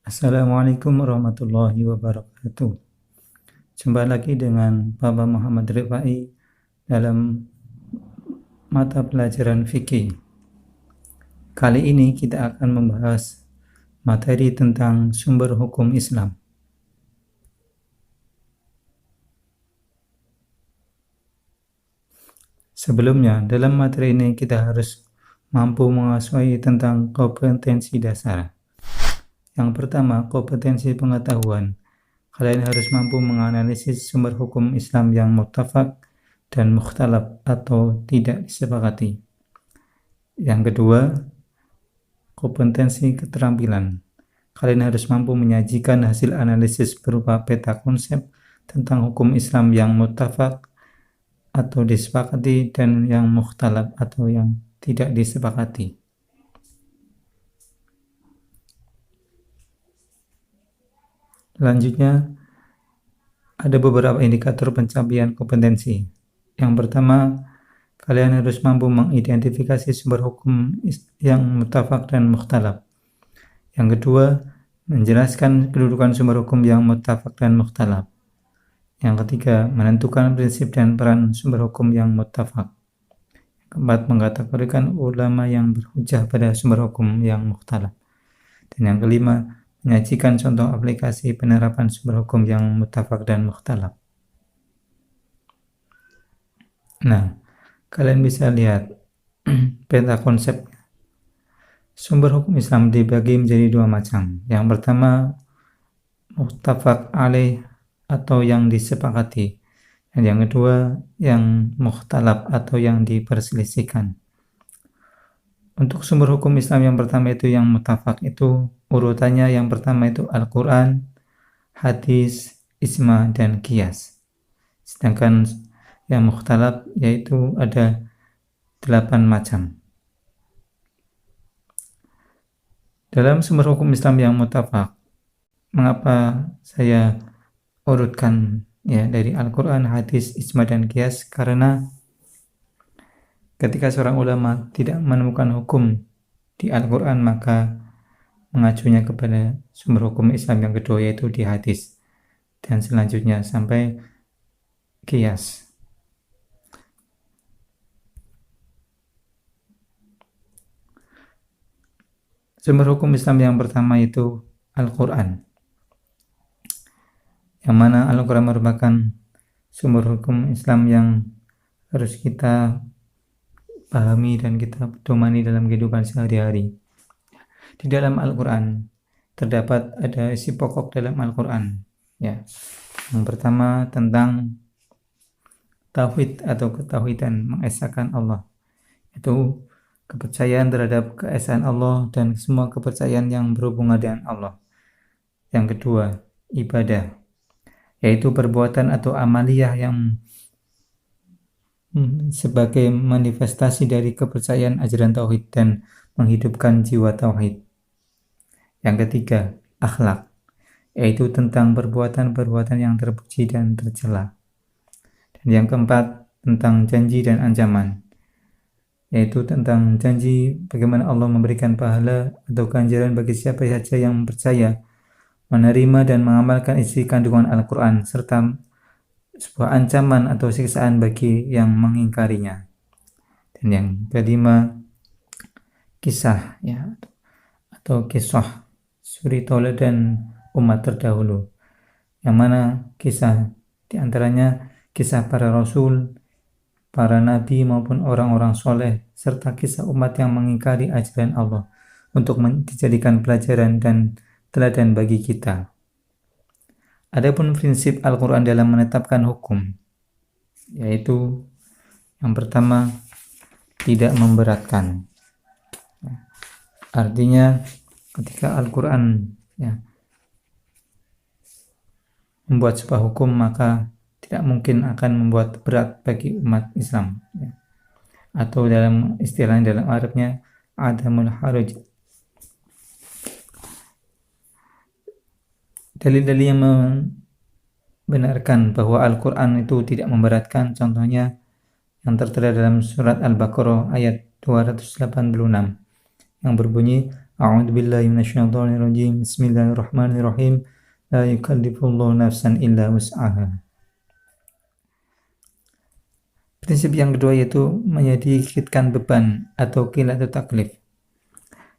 Assalamualaikum warahmatullahi wabarakatuh. Jumpa lagi dengan Bapak Muhammad Rifai dalam mata pelajaran fikih. Kali ini kita akan membahas materi tentang sumber hukum Islam. Sebelumnya, dalam materi ini kita harus mampu menguasai tentang kompetensi dasar. Yang pertama, kompetensi pengetahuan. Kalian harus mampu menganalisis sumber hukum Islam yang muttafaq dan mukhtalaf atau tidak disepakati. Yang kedua, kompetensi keterampilan. Kalian harus mampu menyajikan hasil analisis berupa peta konsep tentang hukum Islam yang muttafaq atau disepakati dan yang mukhtalaf atau yang tidak disepakati. Selanjutnya, ada beberapa indikator pencapaian kompetensi. Yang pertama, kalian harus mampu mengidentifikasi sumber hukum yang muttafaq dan mukhtalaf. Yang kedua, menjelaskan kedudukan sumber hukum yang muttafaq dan mukhtalaf. Yang ketiga, menentukan prinsip dan peran sumber hukum yang muttafaq. Keempat, mengkategorikan ulama yang berhujjah pada sumber hukum yang mukhtalaf. Dan yang kelima, menyajikan contoh aplikasi penerapan sumber hukum yang muttafaq dan mukhtalaf. Nah, kalian bisa lihat peta konsep. Sumber hukum Islam dibagi menjadi dua macam. Yang pertama, muttafaq alaih atau yang disepakati. Dan yang kedua, yang mukhtalaf atau yang diperselisihkan. Untuk sumber hukum Islam yang pertama itu yang muttafaq itu urutannya yang pertama itu Al-Quran, hadis, ijma, dan qiyas. Sedangkan yang mukhtalaf yaitu ada 8 macam. Dalam sumber hukum Islam yang muttafaq, mengapa saya urutkan dari Al-Quran, hadis, ijma, dan qiyas? Karena ketika seorang ulama tidak menemukan hukum di Al-Quran, maka mengacunya kepada sumber hukum Islam yang kedua yaitu di hadis, dan selanjutnya sampai qiyas. Sumber hukum Islam yang pertama itu Al-Quran, yang mana Al-Quran merupakan sumber hukum Islam yang harus kita pahami dan kita pedomani dalam kehidupan sehari-hari. Di dalam Al-Quran terdapat ada isi pokok dalam Al-Quran. Yang pertama tentang tauhid atau ketauhidan, mengesahkan Allah. Itu kepercayaan terhadap keesaan Allah dan semua kepercayaan yang berhubungan dengan Allah. Yang kedua, ibadah, yaitu perbuatan atau amaliyah yang sebagai manifestasi dari kepercayaan ajaran tauhid dan menghidupkan jiwa tauhid. Yang ketiga, akhlak, yaitu tentang perbuatan-perbuatan yang terpuji dan tercela. Dan yang keempat, tentang janji dan ancaman, yaitu tentang janji bagaimana Allah memberikan pahala atau ganjaran bagi siapa saja yang percaya, menerima dan mengamalkan isi kandungan Al-Quran, serta sebuah ancaman atau siksaan bagi yang mengingkarinya. Dan yang kelima, kisah atau kisah suri tauladan umat terdahulu, yang mana kisah diantaranya kisah para rasul, para nabi maupun orang-orang soleh, serta kisah umat yang mengingkari ajaran Allah untuk dijadikan pelajaran dan teladan bagi kita. Adapun prinsip Al-Quran dalam menetapkan hukum, yaitu yang pertama, tidak memberatkan. Artinya ketika Al-Quran membuat sebuah hukum, maka tidak mungkin akan membuat berat bagi umat Islam, atau dalam istilah dalam Arabnya adamul haraj. Dalil-dalil yang membenarkan bahwa Al-Quran itu tidak memberatkan, contohnya yang tertera dalam surat Al-Baqarah ayat 286 yang berbunyi A'udzu billahi minasyaitonir rajim. Bismillahirrahmanirrahim. La yukallifullahu nafsan illa wus'aha. Prinsip yang kedua yaitu menyedikitkan beban atau qilatu taklif.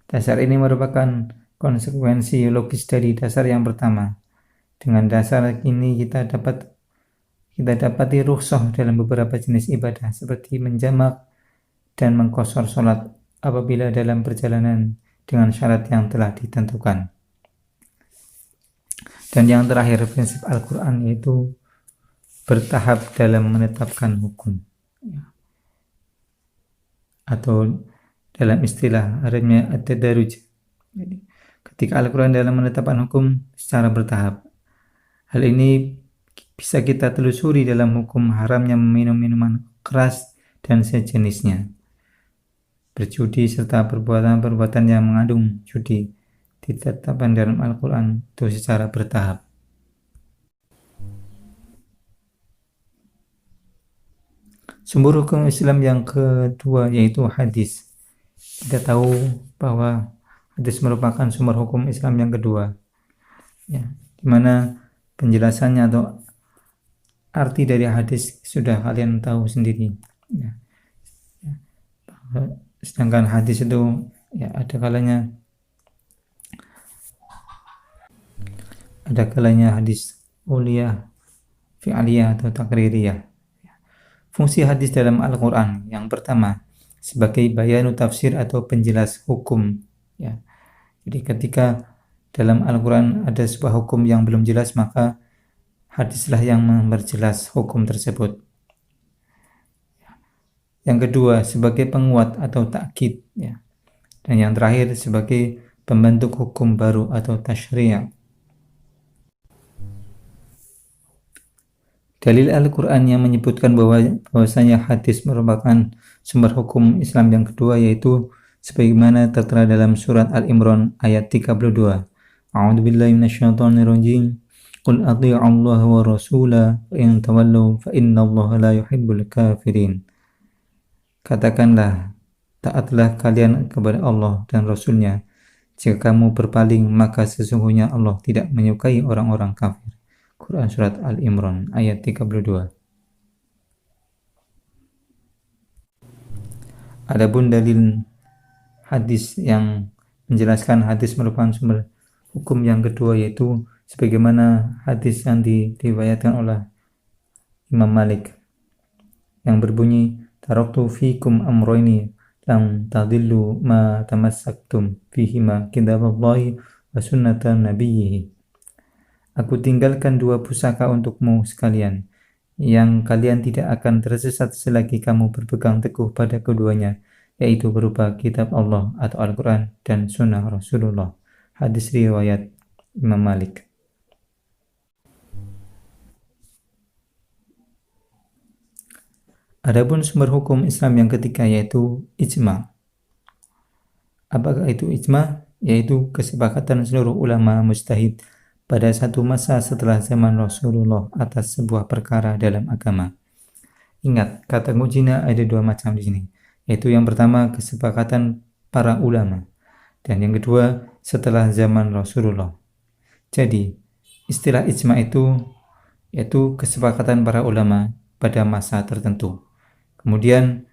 Dasar ini merupakan konsekuensi logis dari dasar yang pertama. Dengan dasar ini kita dapati rukhsah dalam beberapa jenis ibadah seperti menjamak dan mengqashar salat apabila dalam perjalanan dengan syarat yang telah ditentukan. Dan yang terakhir, prinsip Al-Quran yaitu bertahap dalam menetapkan hukum, atau dalam istilah Arabnya at-tadaruj. Ketika Al-Quran dalam menetapkan hukum secara bertahap, hal ini bisa kita telusuri dalam hukum haramnya meminum minuman keras dan sejenisnya, berjudi, serta perbuatan-perbuatan yang mengandung judi ditetapkan dalam Al-Quran itu secara bertahap. Sumber hukum Islam yang kedua yaitu hadis. Kita tahu bahwa hadis merupakan sumber hukum Islam yang kedua, ya, dimana penjelasannya atau arti dari hadis sudah kalian tahu sendiri, ya. Sedangkan hadis itu ya ada kalanya hadis uliyah, fi'aliyah atau takririyah. Fungsi hadis dalam Al-Quran yang pertama sebagai bayanu tafsir atau penjelas hukum, ya. Jadi ketika dalam Al-Quran ada sebuah hukum yang belum jelas, maka hadislah yang memperjelas hukum tersebut. Yang kedua sebagai penguat atau takkid, ya. Dan yang terakhir sebagai pembentuk hukum baru atau tasyri'. Dalil Al-Quran yang menyebutkan bahwasanya hadis merupakan sumber hukum Islam yang kedua yaitu sebagaimana tertera dalam surat Al-Imran ayat 32. A'udzu billahi minasyaitonir rajim. Qul athi'u Allah wa rasulahu wa in tawallu fa innallaha la yuhibbul kafirin. Katakanlah, taatlah kalian kepada Allah dan Rasul-Nya. Jika kamu berpaling, maka sesungguhnya Allah tidak menyukai orang-orang kafir. Quran Surat Al-Imran ayat 32. Adapun dalil hadis yang menjelaskan hadis merupakan sumber hukum yang kedua yaitu sebagaimana hadis yang diriwayatkan oleh Imam Malik yang berbunyi, taraktu fikum amroini lam tadillu ma tamassaktum fihima kitaballahi wa sunnatan nabiyhi. Aku tinggalkan dua pusaka untukmu sekalian, yang kalian tidak akan tersesat selagi kamu berpegang teguh pada keduanya, yaitu berupa kitab Allah atau Al-Quran dan sunnah Rasulullah. Hadis riwayat Imam Malik. Adapun sumber hukum Islam yang ketiga yaitu ijma. Apakah itu ijma? Yaitu kesepakatan seluruh ulama mujtahid pada satu masa setelah zaman Rasulullah atas sebuah perkara dalam agama. Ingat, kata ngujinya ada dua macam di sini, yaitu yang pertama kesepakatan para ulama dan yang kedua setelah zaman Rasulullah. Jadi, istilah ijma itu yaitu kesepakatan para ulama pada masa tertentu. Kemudian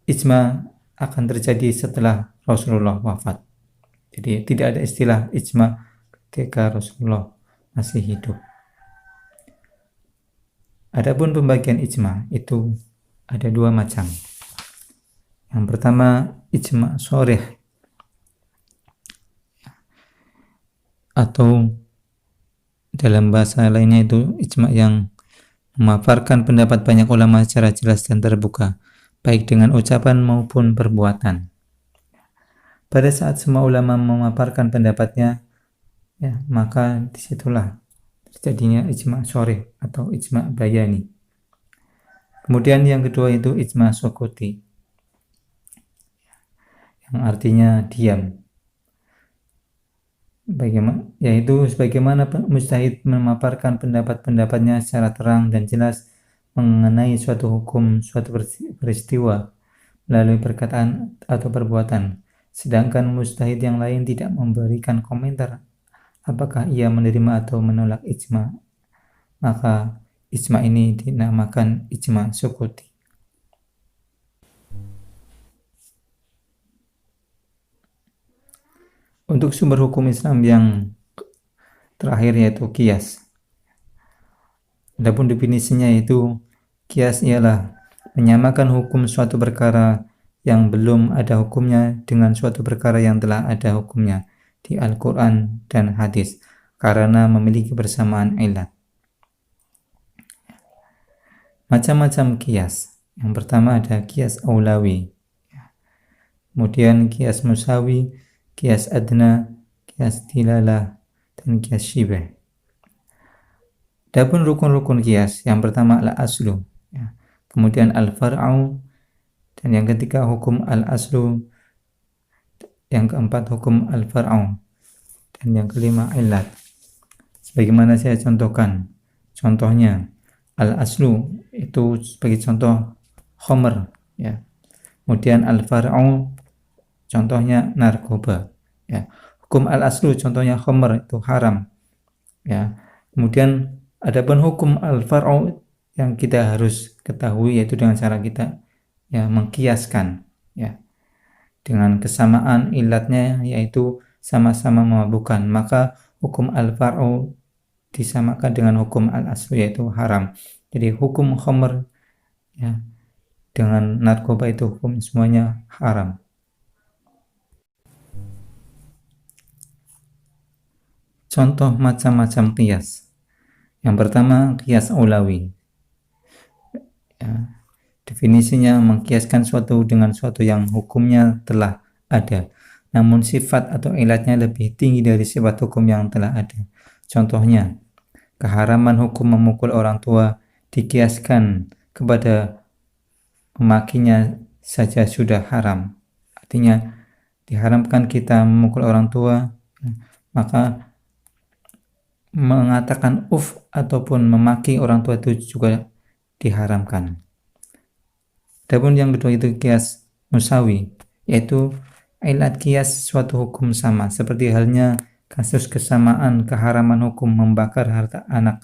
ijma akan terjadi setelah Rasulullah wafat. Jadi tidak ada istilah ijma ketika Rasulullah masih hidup. Adapun pembagian ijma itu ada dua macam. Yang pertama ijma shorih atau dalam bahasa lainnya itu ijma yang memaparkan pendapat banyak ulama secara jelas dan terbuka, baik dengan ucapan maupun perbuatan. Pada saat semua ulama memaparkan pendapatnya, ya, maka disitulah terjadinya ijma shorih atau ijma bayani. Kemudian yang kedua itu ijma sukuti, yang artinya diam. Yaitu sebagaimana mujtahid memaparkan pendapat-pendapatnya secara terang dan jelas mengenai suatu hukum, suatu peristiwa melalui perkataan atau perbuatan, sedangkan mujtahid yang lain tidak memberikan komentar apakah ia menerima atau menolak ijma, maka ijma ini dinamakan ijma sukuti. Untuk sumber hukum Islam yang terakhir yaitu qiyas. Adapun definisinya yaitu qiyas ialah menyamakan hukum suatu perkara yang belum ada hukumnya dengan suatu perkara yang telah ada hukumnya di Al-Quran dan hadis karena memiliki persamaan ilat. Macam-macam qiyas. Yang pertama ada qiyas aulawi, kemudian qiyas musawi, qiyas adna, qiyas dilalah, dan qiyas syibah. Adapun rukun-rukun qiyas, yang pertama al-aslu, kemudian al-far'u, dan yang ketiga hukum al-aslu, yang keempat hukum al-far'u, dan yang kelima ilat. Sebagaimana saya contohkan, contohnya al-aslu itu sebagai contoh khomer, ya. Kemudian al-far'u contohnya narkoba, ya. Hukum al-aslu contohnya khomer itu haram, ya. Kemudian adapun hukum al-far'u yang kita harus ketahui yaitu dengan cara kita mengkiaskan, ya, dengan kesamaan ilatnya yaitu sama-sama memabukkan, maka hukum al-far'u disamakan dengan hukum al-aslu yaitu haram. Jadi hukum khamr, ya, dengan narkoba itu hukum semuanya haram. Contoh macam-macam qiyas. Yang pertama qiyas aulawi, ya, definisinya mengkiaskan suatu dengan suatu yang hukumnya telah ada, namun sifat atau ilatnya lebih tinggi dari sifat hukum yang telah ada. Contohnya, keharaman hukum memukul orang tua dikiaskan kepada memakinya saja sudah haram. Artinya, diharamkan kita memukul orang tua, maka mengatakan ataupun memaki orang tua itu juga diharamkan. Adapun yang kedua itu qiyas musawi, yaitu ilat qiyas suatu hukum sama, seperti halnya kasus kesamaan keharaman hukum membakar harta anak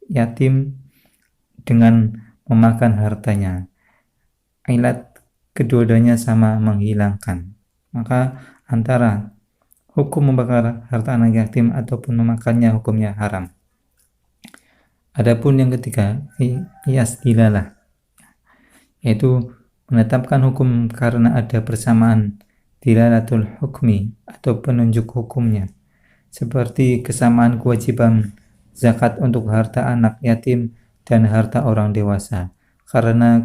yatim dengan memakan hartanya. Ilat kedua-duanya sama menghilangkan. Maka antara hukum membakar harta anak yatim ataupun memakannya hukumnya haram. Adapun yang ketiga, qiyas dilalah, yaitu menetapkan hukum karena ada persamaan dilalatul hukmi atau penunjuk hukumnya, seperti kesamaan kewajiban zakat untuk harta anak yatim dan harta orang dewasa, karena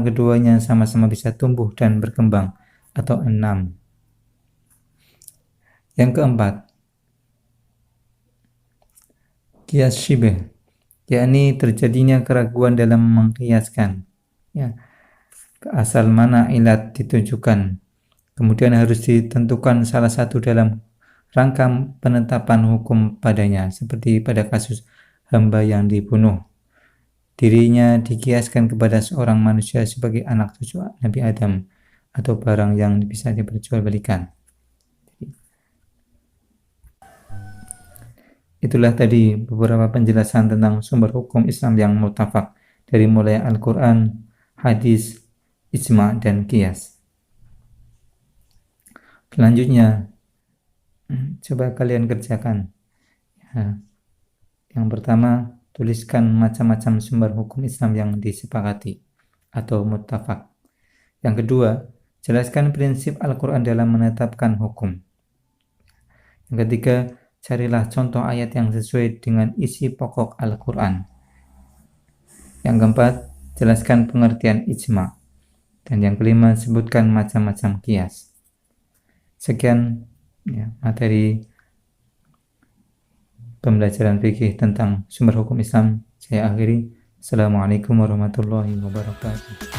keduanya sama-sama bisa tumbuh dan berkembang atau 6. Yang keempat, qiyas syibah, yakni terjadinya keraguan dalam mengkiaskan, ya, ke asal mana ilat ditujukan, kemudian harus ditentukan salah satu dalam rangka penetapan hukum padanya, seperti pada kasus hamba yang dibunuh, dirinya dikiaskan kepada seorang manusia sebagai anak cucu Nabi Adam atau barang yang bisa diperjualbelikan. Itulah tadi beberapa penjelasan tentang sumber hukum Islam yang muttafaq dari mulai Al-Quran, hadis, ijma, dan qiyas. Selanjutnya, coba kalian kerjakan. Ya. Yang pertama, tuliskan macam-macam sumber hukum Islam yang disepakati atau muttafaq. Yang kedua, jelaskan prinsip Al-Quran dalam menetapkan hukum. Yang ketiga, carilah contoh ayat yang sesuai dengan isi pokok Al-Quran. Yang keempat, jelaskan pengertian ijma. Dan yang kelima, sebutkan macam-macam qiyas. Sekian materi pembelajaran fikih tentang sumber hukum Islam. Saya akhiri. Assalamualaikum warahmatullahi wabarakatuh.